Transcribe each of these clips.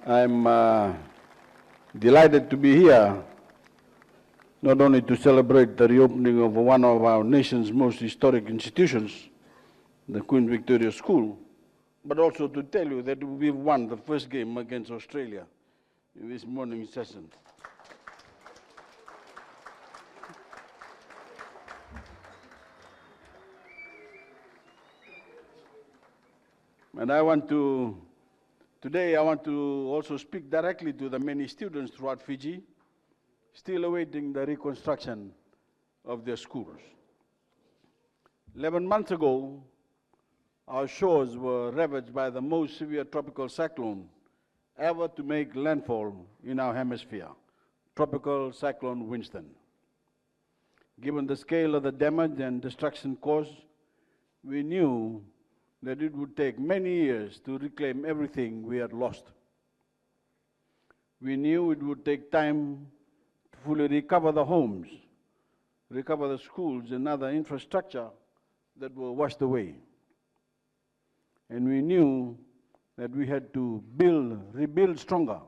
I'm delighted to be here, not only to celebrate the reopening of one of our nation's most historic institutions, the Queen Victoria School, but also to tell you that we've won the first game against Australia in this morning session. And today I want to also speak directly to the many students throughout Fiji still awaiting the reconstruction of their schools. 11 months ago, our shores were ravaged by the most severe tropical cyclone ever to make landfall in our hemisphere, Tropical Cyclone Winston. Given the scale of the damage and destruction caused, we knew that it would take many years to reclaim everything we had lost. We knew it would take time to fully recover the homes, recover the schools and other infrastructure that were washed away. And we knew that we had to rebuild stronger,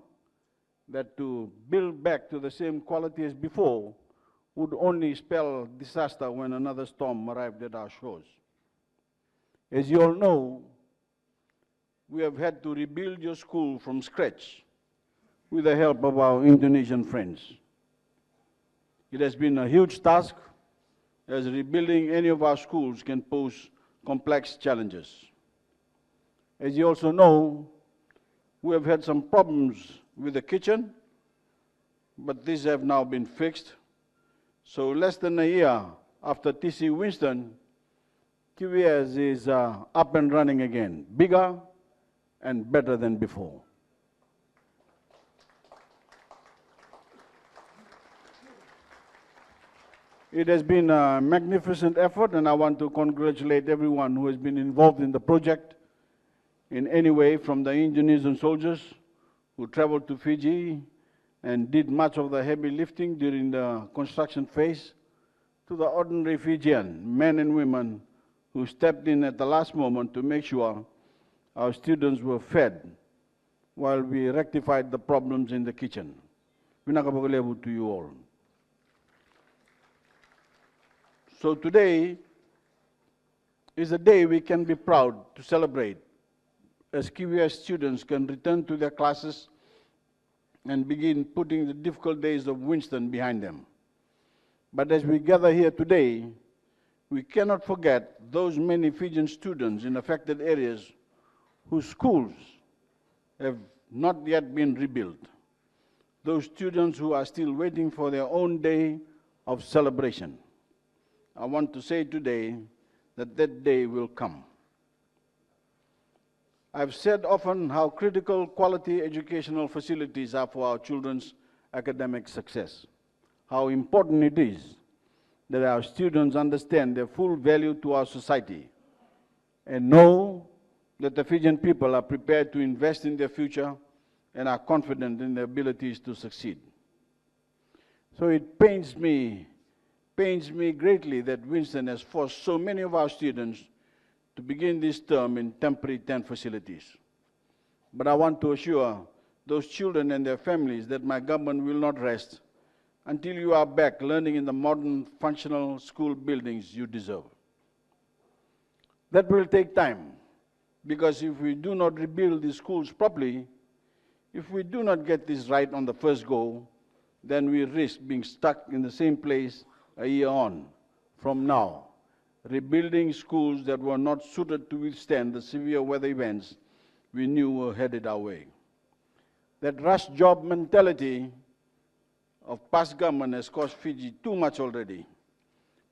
that to build back to the same quality as before would only spell disaster when another storm arrived at our shores. As you all know, we have had to rebuild your school from scratch with the help of our Indonesian friends. It has been a huge task, as rebuilding any of our schools can pose complex challenges. As you also know, we have had some problems with the kitchen, but these have now been fixed. So less than a year after TC Winston, QVS is up and running again, bigger and better than before. It has been a magnificent effort, and I want to congratulate everyone who has been involved in the project in any way, from the Indonesian soldiers who traveled to Fiji and did much of the heavy lifting during the construction phase, to the ordinary Fijian men and women who stepped in at the last moment to make sure our students were fed while we rectified the problems in the kitchen. Vinakapagalevu to you all. So today is a day we can be proud to celebrate, as KWS students can return to their classes and begin putting the difficult days of Winston behind them. But as we gather here today, we cannot forget those many Fijian students in affected areas whose schools have not yet been rebuilt. Those students who are still waiting for their own day of celebration. I want to say today that that day will come. I've said often how critical quality educational facilities are for our children's academic success, how important it is that our students understand their full value to our society and know that the Fijian people are prepared to invest in their future and are confident in their abilities to succeed. So it pains me greatly that Winston has forced so many of our students to begin this term in temporary tent facilities. But I want to assure those children and their families that my government will not rest until you are back learning in the modern functional school buildings you deserve. That will take time, because if we do not rebuild these schools properly, if we do not get this right on the first go, then we risk being stuck in the same place a year on from now, rebuilding schools that were not suited to withstand the severe weather events we knew were headed our way. That rush job mentality of past government has cost Fiji too much already.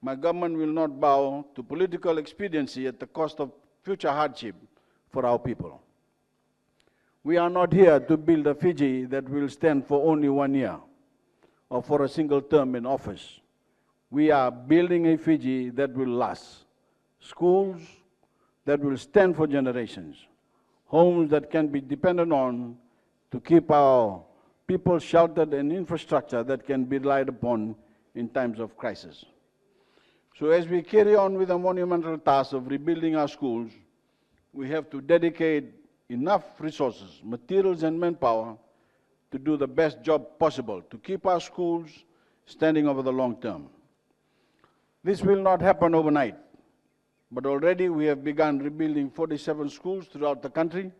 My government will not bow to political expediency at the cost of future hardship for our people. We are not here to build a Fiji that will stand for only 1 year or for a single term in office. We are building a Fiji that will last, schools that will stand for generations, homes that can be depended on to keep our people sheltered, and infrastructure that can be relied upon in times of crisis. So as we carry on with the monumental task of rebuilding our schools, we have to dedicate enough resources, materials and manpower to do the best job possible to keep our schools standing over the long term. This will not happen overnight, but already we have begun rebuilding 47 schools throughout the country,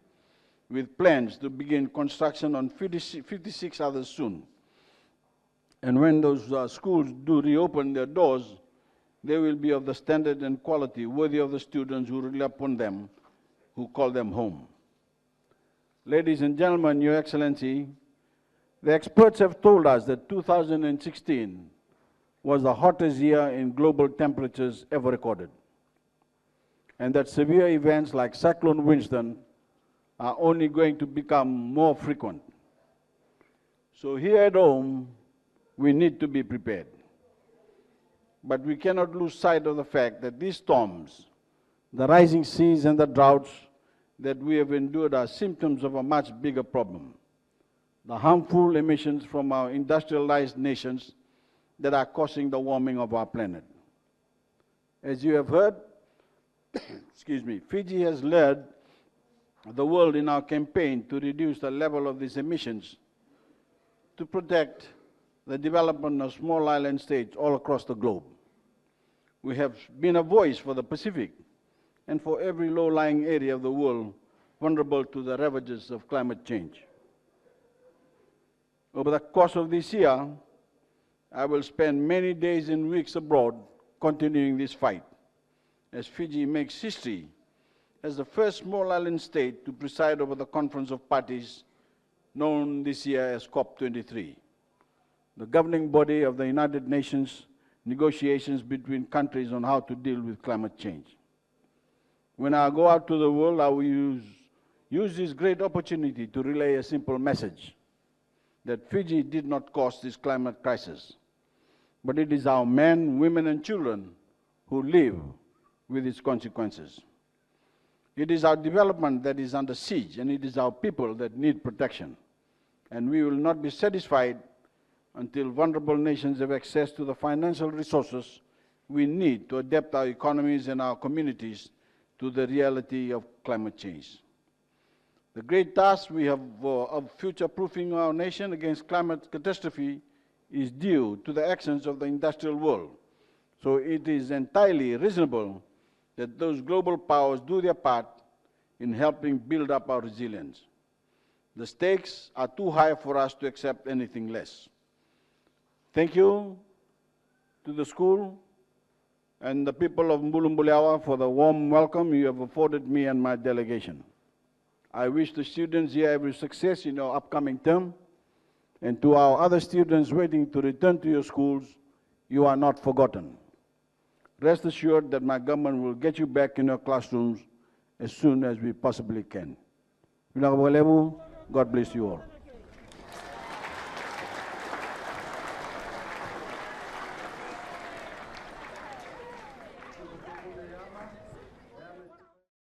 with plans to begin construction on 56 others soon. And when those schools do reopen their doors, they will be of the standard and quality worthy of the students who rely upon them, who call them home. Ladies and gentlemen, Your Excellency, the experts have told us that 2016 was the hottest year in global temperatures ever recorded, and that severe events like Cyclone Winston are only going to become more frequent. So here at home, we need to be prepared. But we cannot lose sight of the fact that these storms, the rising seas and the droughts that we have endured are symptoms of a much bigger problem: the harmful emissions from our industrialized nations that are causing the warming of our planet. As you have heard, excuse me, Fiji has led the world in our campaign to reduce the level of these emissions to protect the development of small island states all across the globe. We have been a voice for the Pacific and for every low-lying area of the world vulnerable to the ravages of climate change. Over the course of this year, I will spend many days and weeks abroad continuing this fight, as Fiji makes history as the first small island state to preside over the Conference of Parties, known this year as COP23, the governing body of the United Nations negotiations between countries on how to deal with climate change. When I go out to the world, I will use this great opportunity to relay a simple message that Fiji did not cause this climate crisis, but it is our men, women, and children who live with its consequences. It is our development that is under siege, and it is our people that need protection. And we will not be satisfied until vulnerable nations have access to the financial resources we need to adapt our economies and our communities to the reality of climate change. The great task we have of future-proofing our nation against climate catastrophe is due to the actions of the industrial world. So it is entirely reasonable that those global powers do their part in helping build up our resilience. The stakes are too high for us to accept anything less. Thank you to the school and the people of Mbulumbuleawa for the warm welcome you have afforded me and my delegation. I wish the students here every success in your upcoming term, and to our other students waiting to return to your schools, you are not forgotten. Rest assured that my government will get you back in your classrooms as soon as we possibly can. God bless you all.